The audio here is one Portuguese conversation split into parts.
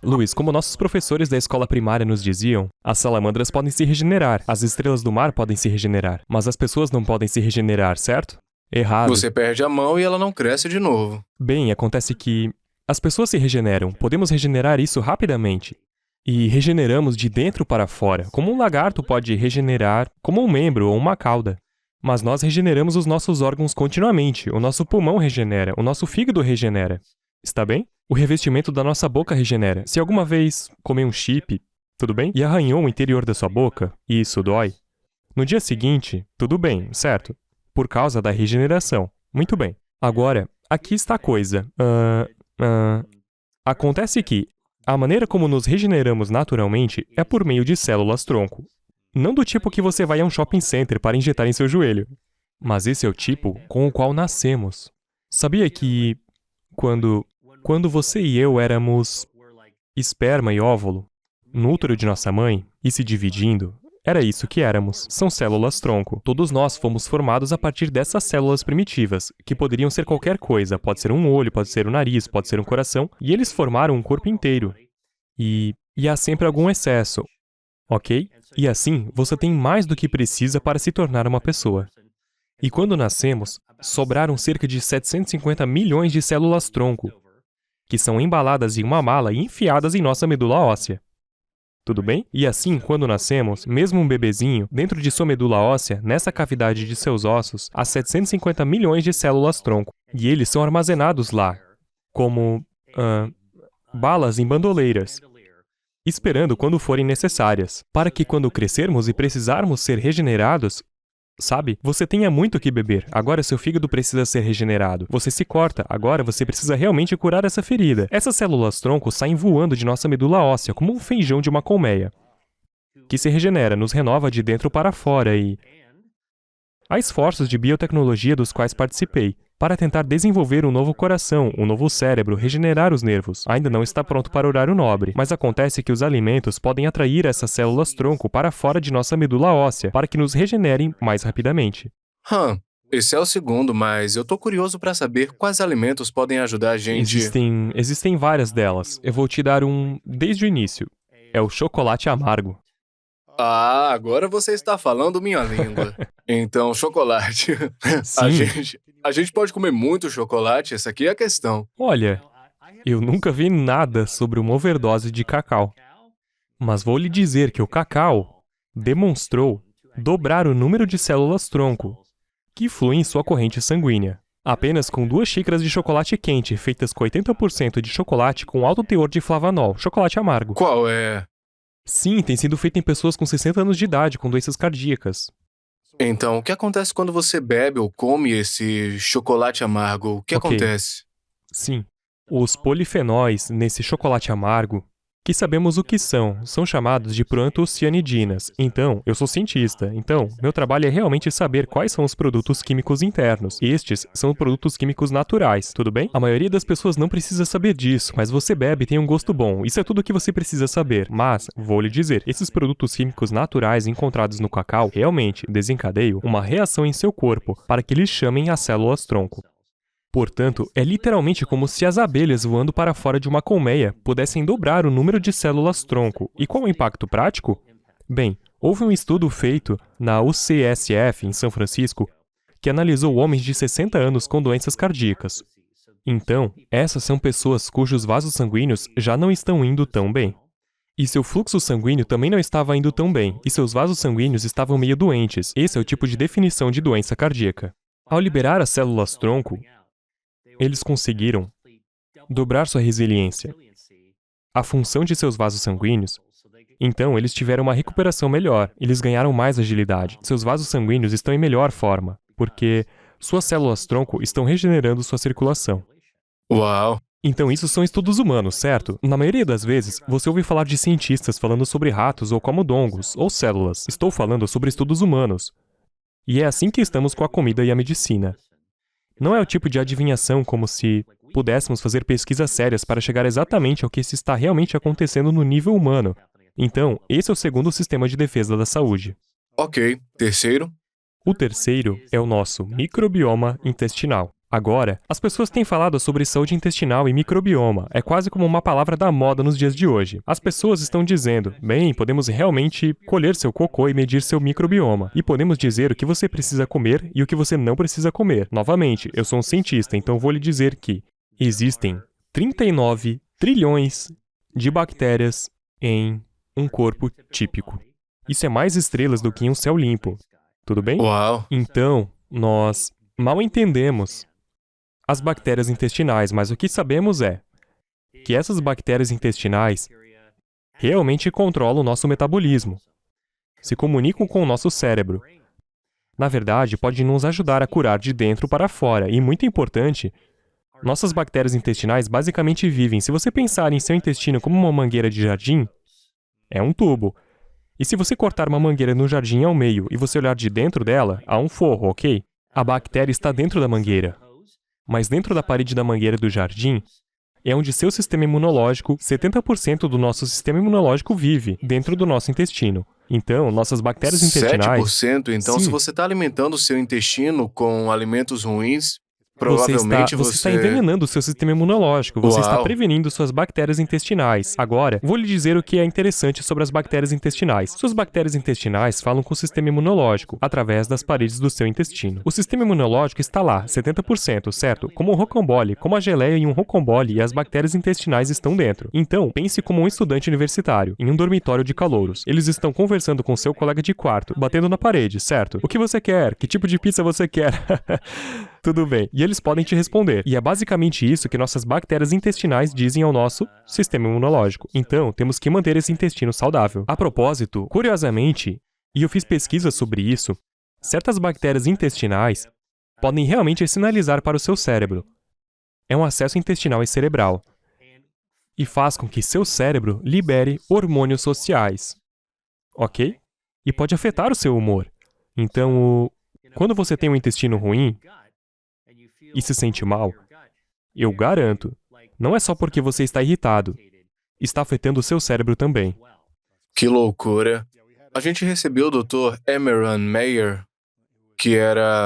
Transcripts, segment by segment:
Luiz, como nossos professores da escola primária nos diziam, as salamandras podem se regenerar, as estrelas do mar podem se regenerar, mas as pessoas não podem se regenerar, certo? Errado. Você perde a mão e ela não cresce de novo. Bem, acontece que as pessoas se regeneram, podemos regenerar isso rapidamente. E regeneramos de dentro para fora, como um lagarto pode regenerar como um membro ou uma cauda. Mas nós regeneramos os nossos órgãos continuamente, o nosso pulmão regenera, o nosso fígado regenera. Está bem? O revestimento da nossa boca regenera. Se alguma vez comer um chip, tudo bem? E arranhou o interior da sua boca, e isso dói. No dia seguinte, tudo bem, certo? Por causa da regeneração. Muito bem. Agora, aqui está a coisa. Acontece que a maneira como nos regeneramos naturalmente é por meio de células-tronco. Não do tipo que você vai a um shopping center para injetar em seu joelho. Mas esse é o tipo com o qual nascemos. Sabia que quando você e eu éramos esperma e óvulo, no útero de nossa mãe, e se dividindo, era isso que éramos. São células-tronco. Todos nós fomos formados a partir dessas células primitivas, que poderiam ser qualquer coisa. Pode ser um olho, pode ser um nariz, pode ser um coração. E eles formaram um corpo inteiro. E há sempre algum excesso, ok? E assim, você tem mais do que precisa para se tornar uma pessoa. E quando nascemos, sobraram cerca de 750 milhões de células-tronco, que são embaladas em uma mala e enfiadas em nossa medula óssea. Tudo bem? E assim, quando nascemos, mesmo um bebezinho, dentro de sua medula óssea, nessa cavidade de seus ossos, há 750 milhões de células-tronco. E eles são armazenados lá, como balas em bandoleiras, esperando quando forem necessárias, para que quando crescermos e precisarmos ser regenerados, sabe? Você tenha muito que beber. Agora seu fígado precisa ser regenerado. Você se corta. Agora você precisa realmente curar essa ferida. Essas células-tronco saem voando de nossa medula óssea, como um feijão de uma colmeia, que se regenera, nos renova de dentro para fora e... Há esforços de biotecnologia dos quais participei, para tentar desenvolver um novo coração, um novo cérebro, regenerar os nervos. Ainda não está pronto para horário nobre, mas acontece que os alimentos podem atrair essas células-tronco para fora de nossa medula óssea, para que nos regenerem mais rapidamente. Esse é o segundo, mas eu tô curioso para saber quais alimentos podem ajudar a gente... Existem várias delas. Eu vou te dar um desde o início. É o chocolate amargo. Agora você está falando minha língua. Então, chocolate. Sim. A gente pode comer muito chocolate? Essa aqui é a questão. Olha, eu nunca vi nada sobre uma overdose de cacau. Mas vou lhe dizer que o cacau demonstrou dobrar o número de células-tronco que fluem em sua corrente sanguínea. Apenas com 2 xícaras de chocolate quente, feitas com 80% de chocolate com alto teor de flavanol, chocolate amargo. Qual é? Sim, tem sido feito em pessoas com 60 anos de idade, com doenças cardíacas. Então, o que acontece quando você bebe ou come esse chocolate amargo? O que acontece? Sim. Os polifenóis nesse chocolate amargo, que sabemos o que são chamados de proantocianidinas. Então, eu sou cientista. Então, meu trabalho é realmente saber quais são os produtos químicos internos. Estes são produtos químicos naturais, tudo bem? A maioria das pessoas não precisa saber disso, mas você bebe e tem um gosto bom. Isso é tudo o que você precisa saber. Mas, vou lhe dizer, esses produtos químicos naturais encontrados no cacau realmente desencadeiam uma reação em seu corpo para que eles chamem as células-tronco. Portanto, é literalmente como se as abelhas voando para fora de uma colmeia pudessem dobrar o número de células-tronco. E qual é o impacto prático? Bem, houve um estudo feito na UCSF, em São Francisco, que analisou homens de 60 anos com doenças cardíacas. Então, essas são pessoas cujos vasos sanguíneos já não estão indo tão bem. E seu fluxo sanguíneo também não estava indo tão bem, e seus vasos sanguíneos estavam meio doentes. Esse é o tipo de definição de doença cardíaca. Ao liberar as células-tronco, eles conseguiram dobrar sua resiliência, a função de seus vasos sanguíneos. Então, eles tiveram uma recuperação melhor, eles ganharam mais agilidade. Seus vasos sanguíneos estão em melhor forma, porque suas células-tronco estão regenerando sua circulação. Uau! Então, isso são estudos humanos, certo? Na maioria das vezes, você ouve falar de cientistas falando sobre ratos ou camundongos, ou células. Estou falando sobre estudos humanos. E é assim que estamos com a comida e a medicina. Não é o tipo de adivinhação como se pudéssemos fazer pesquisas sérias para chegar exatamente ao que se está realmente acontecendo no nível humano. Então, esse é o segundo sistema de defesa da saúde. Ok. Terceiro? O terceiro é o nosso microbioma intestinal. Agora, as pessoas têm falado sobre saúde intestinal e microbioma. É quase como uma palavra da moda nos dias de hoje. As pessoas estão dizendo, bem, podemos realmente colher seu cocô e medir seu microbioma. E podemos dizer o que você precisa comer e o que você não precisa comer. Novamente, eu sou um cientista, então vou lhe dizer que existem 39 trilhões de bactérias em um corpo típico. Isso é mais estrelas do que em um céu limpo. Tudo bem? Uau. Então, nós mal entendemos as bactérias intestinais, mas o que sabemos é que essas bactérias intestinais realmente controlam o nosso metabolismo, se comunicam com o nosso cérebro. Na verdade, pode nos ajudar a curar de dentro para fora, e muito importante, nossas bactérias intestinais basicamente vivem. Se você pensar em seu intestino como uma mangueira de jardim, é um tubo. E se você cortar uma mangueira no jardim ao meio e você olhar de dentro dela, há um forro, ok? A bactéria está dentro da mangueira. Mas dentro da parede da mangueira do jardim, é onde seu sistema imunológico, 70% do nosso sistema imunológico vive, dentro do nosso intestino. Então, nossas bactérias intestinais... 7%? Então, Sim. se você está alimentando o seu intestino com alimentos ruins, Você provavelmente está envenenando o seu sistema imunológico, você está Uau. prevenindo suas bactérias intestinais. Agora, vou lhe dizer o que é interessante sobre as bactérias intestinais. Suas bactérias intestinais falam com o sistema imunológico, através das paredes do seu intestino. O sistema imunológico está lá, 70%, certo? Como um rocambole, como a geleia em um rocambole, e as bactérias intestinais estão dentro. Então, pense como um estudante universitário, em um dormitório de calouros. Eles estão conversando com seu colega de quarto, batendo na parede, certo? O que você quer? Que tipo de pizza você quer? Tudo bem. E eles podem te responder. E é basicamente isso que nossas bactérias intestinais dizem ao nosso sistema imunológico. Então, temos que manter esse intestino saudável. A propósito, curiosamente, e eu fiz pesquisas sobre isso, certas bactérias intestinais podem realmente sinalizar para o seu cérebro. É um acesso intestinal e cerebral. E faz com que seu cérebro libere hormônios sociais. Ok? E pode afetar o seu humor. Então, quando você tem um intestino ruim e se sente mal, eu garanto, não é só porque você está irritado, está afetando o seu cérebro também. Que loucura. A gente recebeu o Dr. Emeran Meyer, que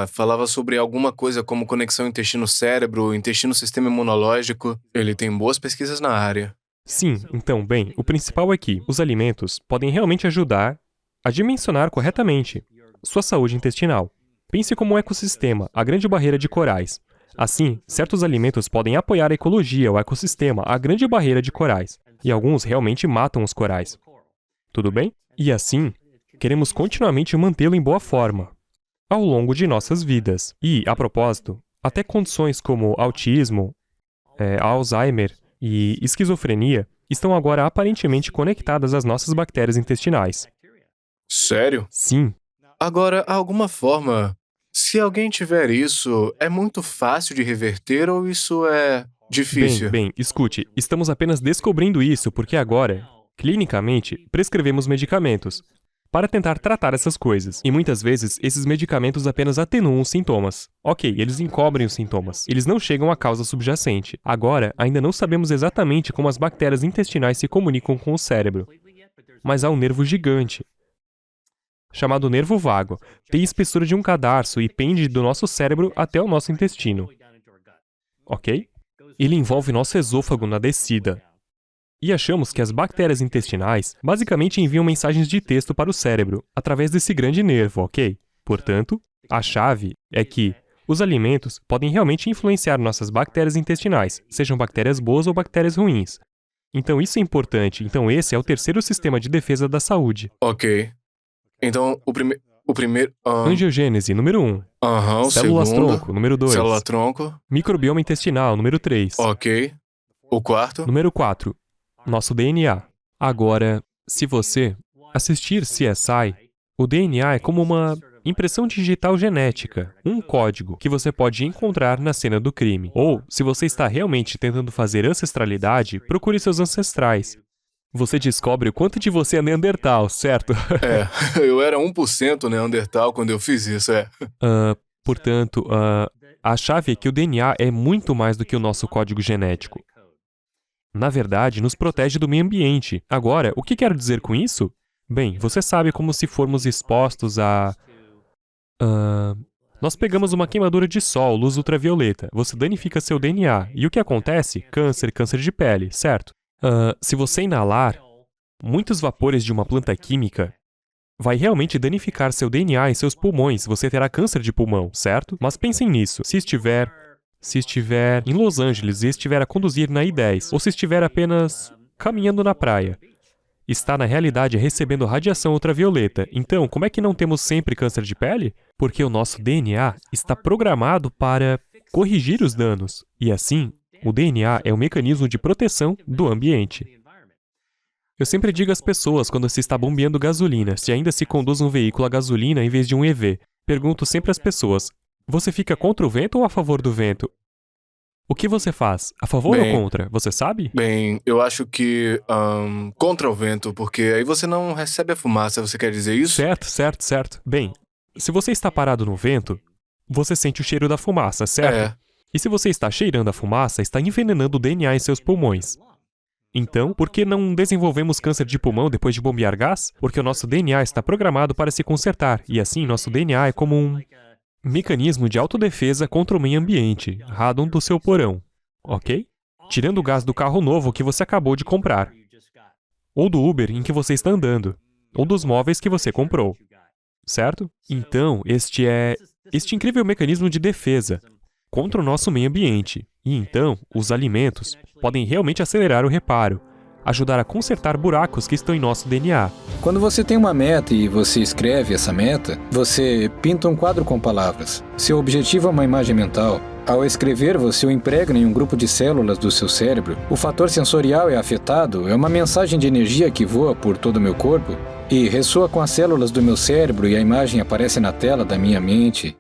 falava sobre alguma coisa como conexão intestino-cérebro, intestino-sistema imunológico. Ele tem boas pesquisas na área. Sim, então, bem, o principal é que os alimentos podem realmente ajudar a dimensionar corretamente sua saúde intestinal. Pense como um ecossistema, a grande barreira de corais. Assim, certos alimentos podem apoiar a ecologia, o ecossistema, a grande barreira de corais. E alguns realmente matam os corais. Tudo bem? E assim, queremos continuamente mantê-lo em boa forma, ao longo de nossas vidas. E, a propósito, até condições como autismo, Alzheimer e esquizofrenia estão agora aparentemente conectadas às nossas bactérias intestinais. Sério? Sim. Agora, alguma forma, se alguém tiver isso, é muito fácil de reverter ou isso é difícil? Bem, escute, estamos apenas descobrindo isso porque agora, clinicamente, prescrevemos medicamentos para tentar tratar essas coisas. E muitas vezes, esses medicamentos apenas atenuam os sintomas. Ok, eles encobrem os sintomas. Eles não chegam à causa subjacente. Agora, ainda não sabemos exatamente como as bactérias intestinais se comunicam com o cérebro. Mas há um nervo gigante, chamado nervo vago. Tem espessura de um cadarço e pende do nosso cérebro até o nosso intestino. Ok? Ele envolve nosso esôfago na descida. E achamos que as bactérias intestinais basicamente enviam mensagens de texto para o cérebro, através desse grande nervo, ok? Portanto, a chave é que os alimentos podem realmente influenciar nossas bactérias intestinais, sejam bactérias boas ou bactérias ruins. Então isso é importante. Então esse é o terceiro sistema de defesa da saúde. Ok. Então, o primeiro... Angiogênese, número 1. O Células-tronco, segundo... número 2. Célula-tronco. Microbioma intestinal, número 3. Ok. O quarto... Número 4. Nosso DNA. Agora, se você assistir CSI, o DNA é como uma impressão digital genética, um código que você pode encontrar na cena do crime. Ou, se você está realmente tentando fazer ancestralidade, procure seus ancestrais. Você descobre o quanto de você é Neandertal, certo? Eu era 1% Neandertal quando eu fiz isso, Portanto, a chave é que o DNA é muito mais do que o nosso código genético. Na verdade, nos protege do meio ambiente. Agora, o que quero dizer com isso? Bem, você sabe como se formos expostos a Nós pegamos uma queimadura de sol, luz ultravioleta, você danifica seu DNA. E o que acontece? Câncer, câncer de pele, certo? Se você inalar muitos vapores de uma planta química, vai realmente danificar seu DNA e seus pulmões, você terá câncer de pulmão, certo? Mas pensem nisso, se estiver em Los Angeles e estiver a conduzir na I-10, ou se estiver apenas caminhando na praia, está na realidade recebendo radiação ultravioleta. Então, como é que não temos sempre câncer de pele? Porque o nosso DNA está programado para corrigir os danos. E assim, o DNA é um mecanismo de proteção do ambiente. Eu sempre digo às pessoas quando se está bombeando gasolina, se ainda se conduz um veículo a gasolina em vez de um EV. Pergunto sempre às pessoas, você fica contra o vento ou a favor do vento? O que você faz? A favor ou contra? Você sabe? Bem, eu acho que contra o vento, porque aí você não recebe a fumaça, você quer dizer isso? Certo. Bem, se você está parado no vento, você sente o cheiro da fumaça, certo? E se você está cheirando a fumaça, está envenenando o DNA em seus pulmões. Então, por que não desenvolvemos câncer de pulmão depois de bombear gás? Porque o nosso DNA está programado para se consertar, e assim nosso DNA é como um mecanismo de autodefesa contra o meio ambiente, radon do seu porão, ok? Tirando o gás do carro novo que você acabou de comprar, ou do Uber em que você está andando, ou dos móveis que você comprou, certo? Então, este incrível mecanismo de defesa contra o nosso meio ambiente. E então, os alimentos podem realmente acelerar o reparo, ajudar a consertar buracos que estão em nosso DNA. Quando você tem uma meta e você escreve essa meta, você pinta um quadro com palavras. Seu objetivo é uma imagem mental. Ao escrever, você o impregna em um grupo de células do seu cérebro. O fator sensorial é afetado, é uma mensagem de energia que voa por todo o meu corpo e ressoa com as células do meu cérebro e a imagem aparece na tela da minha mente.